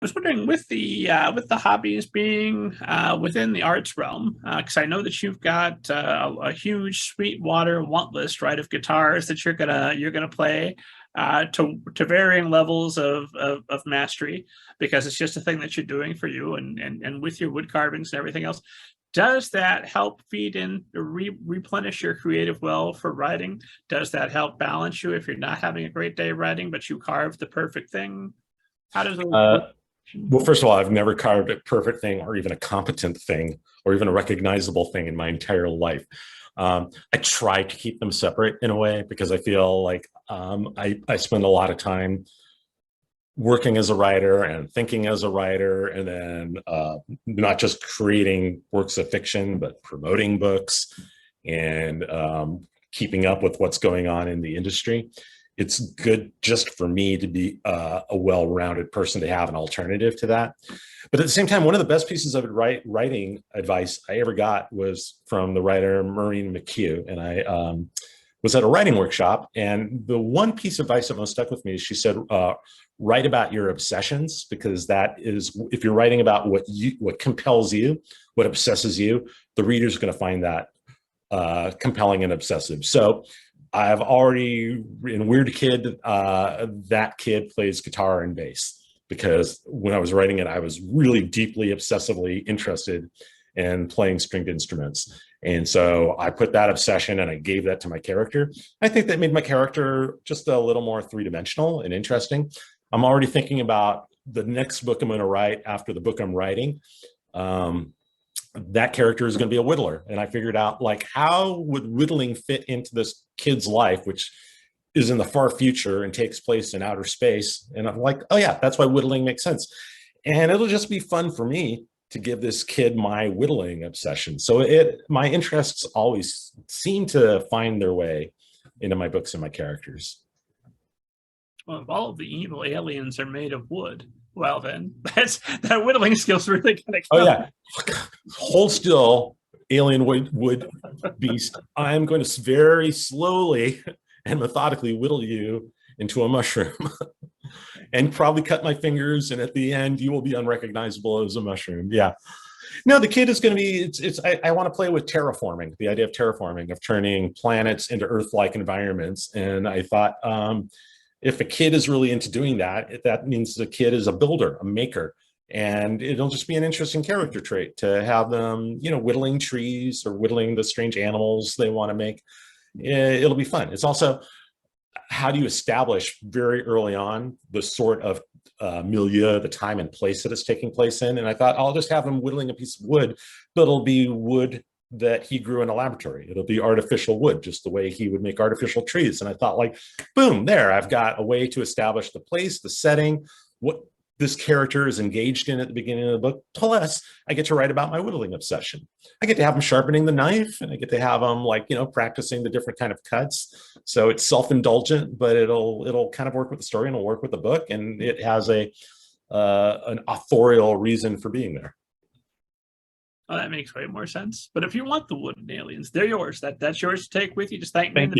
was wondering with the hobbies being within the arts realm, because I know that you've got a huge Sweetwater want list, right, of guitars that you're gonna play to varying levels of mastery, because it's just a thing that you're doing for you, and with your wood carvings and everything else. Does that help feed in, replenish your creative well for writing? Does that help balance you if you're not having a great day writing, but you carved the perfect thing? How does it? Well, first of all, I've never carved a perfect thing or even a competent thing or even a recognizable thing in my entire life. I try to keep them separate in a way because I feel like I spend a lot of time working as a writer and thinking as a writer, and then not just creating works of fiction, but promoting books and keeping up with what's going on in the industry. It's good just for me to be a well-rounded person to have an alternative to that. But at the same time, one of the best pieces of writing advice I ever got was from the writer Maureen McHugh. And I was at a writing workshop, and the one piece of advice that most stuck with me is she said, write about your obsessions, because that is, if you're writing about what compels you, what obsesses you, the reader's going to find that compelling and obsessive. So I've already, in Weird Kid, that kid plays guitar and bass, because when I was writing it, I was really deeply, obsessively interested in playing stringed instruments. And so I put that obsession and I gave that to my character. I think that made my character just a little more three-dimensional and interesting. I'm already thinking about the next book I'm going to write after the book I'm writing. That character is going to be a whittler. And I figured out, like, how would whittling fit into this kid's life, which is in the far future and takes place in outer space. And I'm like, oh yeah, that's why whittling makes sense. And it'll just be fun for me to give this kid my whittling obsession. So my interests always seem to find their way into my books and my characters. Well, if all of the evil aliens are made of wood, well then, that whittling skill's really gonna come. Oh yeah, hold still, alien wood beast. I'm going to very slowly and methodically whittle you into a mushroom and probably cut my fingers, and at the end you will be unrecognizable as a mushroom. Yeah. No, the kid is going to be, I want to play with terraforming, the idea of terraforming, of turning planets into Earth-like environments. And I thought, if a kid is really into doing that, that means the kid is a builder, a maker. And it'll just be an interesting character trait to have them, whittling trees or whittling the strange animals they want to make. It'll be fun. It's also, how do you establish very early on the sort of milieu, the time and place that it's taking place in? And I thought, I'll just have him whittling a piece of wood, but it'll be wood that he grew in a laboratory. It'll be artificial wood, just the way he would make artificial trees. And I thought, like, boom, there, I've got a way to establish the place, the setting, what this character is engaged in at the beginning of the book. Plus, I get to write about my whittling obsession. I get to have him sharpening the knife, and I get to have him, like, practicing the different kind of cuts. So it's self-indulgent, but it'll kind of work with the story, and it'll work with the book, and it has an authorial reason for being there. Oh, that makes way more sense. But if you want the wooden aliens, they're yours. That's yours to take with you. Just thank me.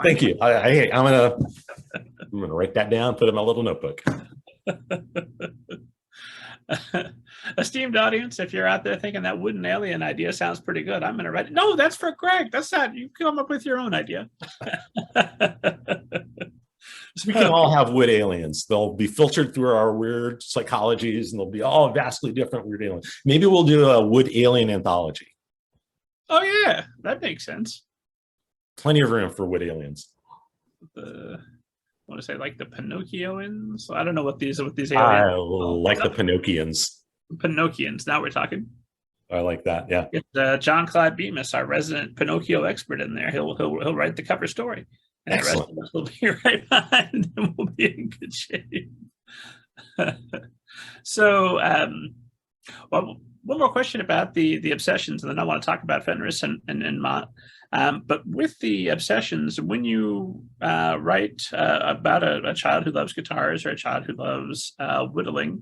Thank you. I'm gonna write that down, put it in my little notebook. Esteemed audience, if you're out there thinking that wooden alien idea sounds pretty good, I'm gonna write it. No, that's for Greg. That's not. You come up with your own idea. We can all have wood aliens. They'll be filtered through our weird psychologies, and they'll be all vastly different weird aliens. Maybe we'll do a wood alien anthology. Oh yeah, that makes sense. Plenty of room for wood aliens. I want to say, like, the Pinocchioans. I don't know what these aliens. I like the Pinocchians. Pinocchians. Now we're talking. I like that. Yeah. Get John Clyde Bemis, our resident Pinocchio expert, in there. He'll write the cover story. And excellent. The rest of us will be right behind, and we'll be in good shape. So, well, one more question about the obsessions, and then I want to talk about Fenris and Mott. But with the obsessions, when you write about a child who loves guitars or a child who loves whittling,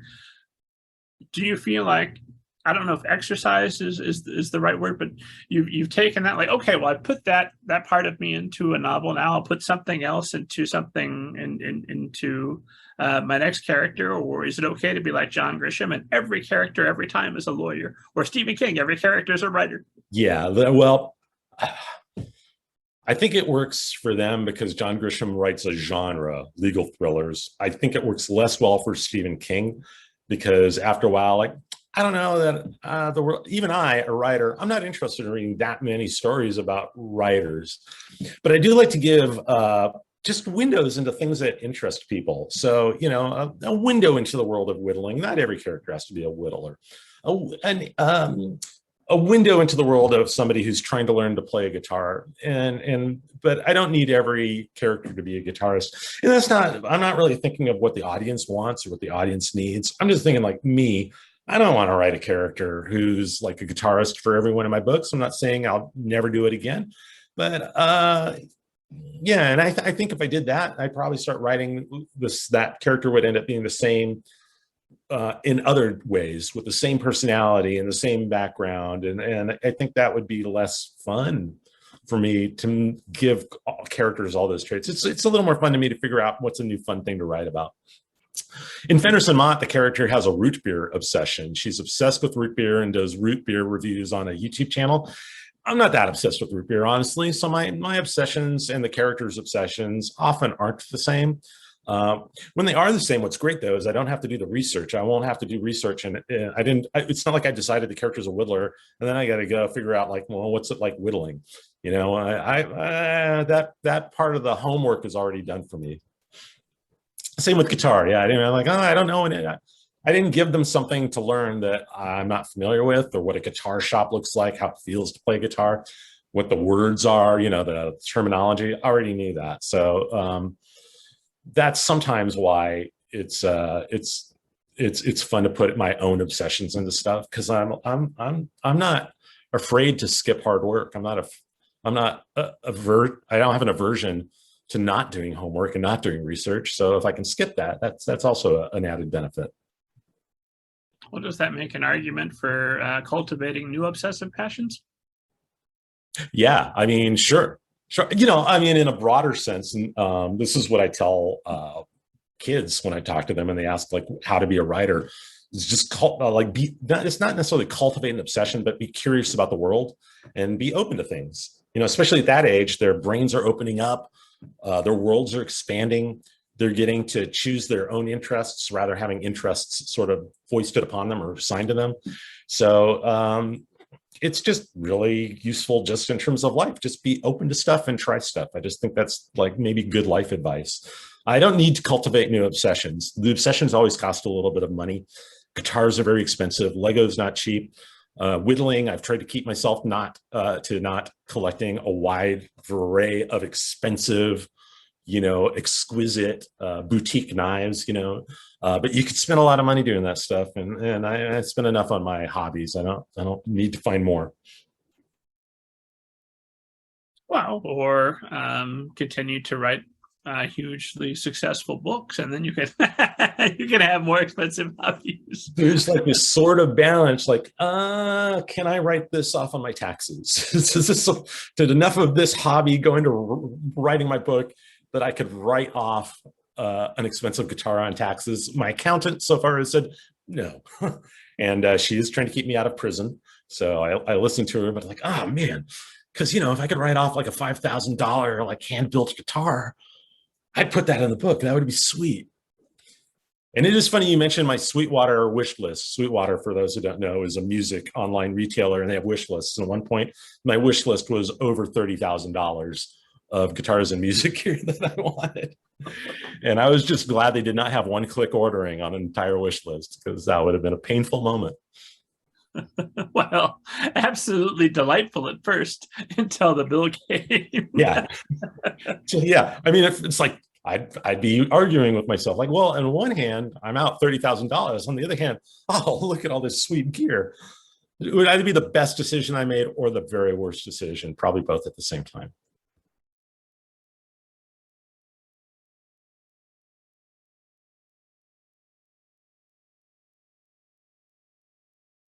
do you feel like I don't know if exercise is the right word, but you've taken that, like, okay, well, I put that part of me into a novel. Now I'll put something else into something into my next character. Or is it okay to be like John Grisham and every character every time is a lawyer, or Stephen King, every character is a writer? Yeah, well, I think it works for them because John Grisham writes a genre, legal thrillers. I think it works less well for Stephen King because after a while, like, I don't know that the world, even I, a writer, I'm not interested in reading that many stories about writers, but I do like to give just windows into things that interest people. So, you know, a window into the world of whittling. Not every character has to be a whittler. A window into the world of somebody who's trying to learn to play a guitar, but I don't need every character to be a guitarist. And I'm not really thinking of what the audience wants or what the audience needs. I'm just thinking like me. I don't want to write a character who's like a guitarist for every one of my books. I'm not saying I'll never do it again, but yeah. And I think if I did that, I'd probably start writing that character would end up being the same in other ways with the same personality and the same background. And I think that would be less fun for me to give characters all those traits. It's a little more fun to me to figure out what's a new fun thing to write about. In Fenris and Mott, the character has a root beer obsession. She's obsessed with root beer and does root beer reviews on a YouTube channel. I'm not that obsessed with root beer, honestly. So my obsessions and the character's obsessions often aren't the same. When they are the same, what's great though is I don't have to do the research. I won't have to do research, and it's not like I decided the character's a whittler and then I got to go figure out like, well, what's it like whittling? You know, that part of the homework is already done for me. Same with guitar. Yeah, I don't know. I didn't give them something to learn that I'm not familiar with, or what a guitar shop looks like, how it feels to play guitar, what the words are, you know, the terminology. I already knew that. So that's sometimes why it's fun to put my own obsessions into stuff, because I'm not afraid to skip hard work. I don't have an aversion to not doing homework and not doing research. So if I can skip that, that's also an added benefit. Well, does that make an argument for cultivating new obsessive passions? Yeah, I mean, sure. You know, I mean, in a broader sense, and this is what I tell kids when I talk to them and they ask like how to be a writer. It's just it's not necessarily cultivate an obsession, but be curious about the world and be open to things. You know, especially at that age, their brains are opening up. Their worlds are expanding. They're getting to choose their own interests rather having interests sort of foisted upon them or assigned to them. So it's just really useful just in terms of life. Just be open to stuff and try stuff. I just think that's like maybe good life advice. I don't need to cultivate new obsessions. The obsessions always cost a little bit of money. Guitars are very expensive. Lego's not cheap. Whittling, I've tried to keep myself not collecting a wide array of expensive, you know, exquisite boutique knives, you know, but you could spend a lot of money doing that stuff, and I spend enough on my hobbies. I don't need to find more. Well, or continue to write hugely successful books, and then you can you can have more expensive hobbies. There's like this sort of balance, like, can I write this off on my taxes? Did enough of this hobby go into writing my book that I could write off an expensive guitar on taxes? My accountant so far has said no, and she is trying to keep me out of prison. So I listened to her, but like, oh man, because you know, if I could write off like a $5,000 like hand-built guitar, I'd put that in the book. That would be sweet. And it is funny you mentioned my Sweetwater wish list. Sweetwater, for those who don't know, is a music online retailer, and they have wish lists. And at one point, my wish list was over $30,000 of guitars and music gear that I wanted. And I was just glad they did not have one-click ordering on an entire wish list, because that would have been a painful moment. Well, absolutely delightful at first until the bill came. Yeah. So, yeah. I mean, it's like, I'd be arguing with myself, like, well, on one hand, I'm out $30,000. On the other hand, oh, look at all this sweet gear. It would either be the best decision I made or the very worst decision, probably both at the same time.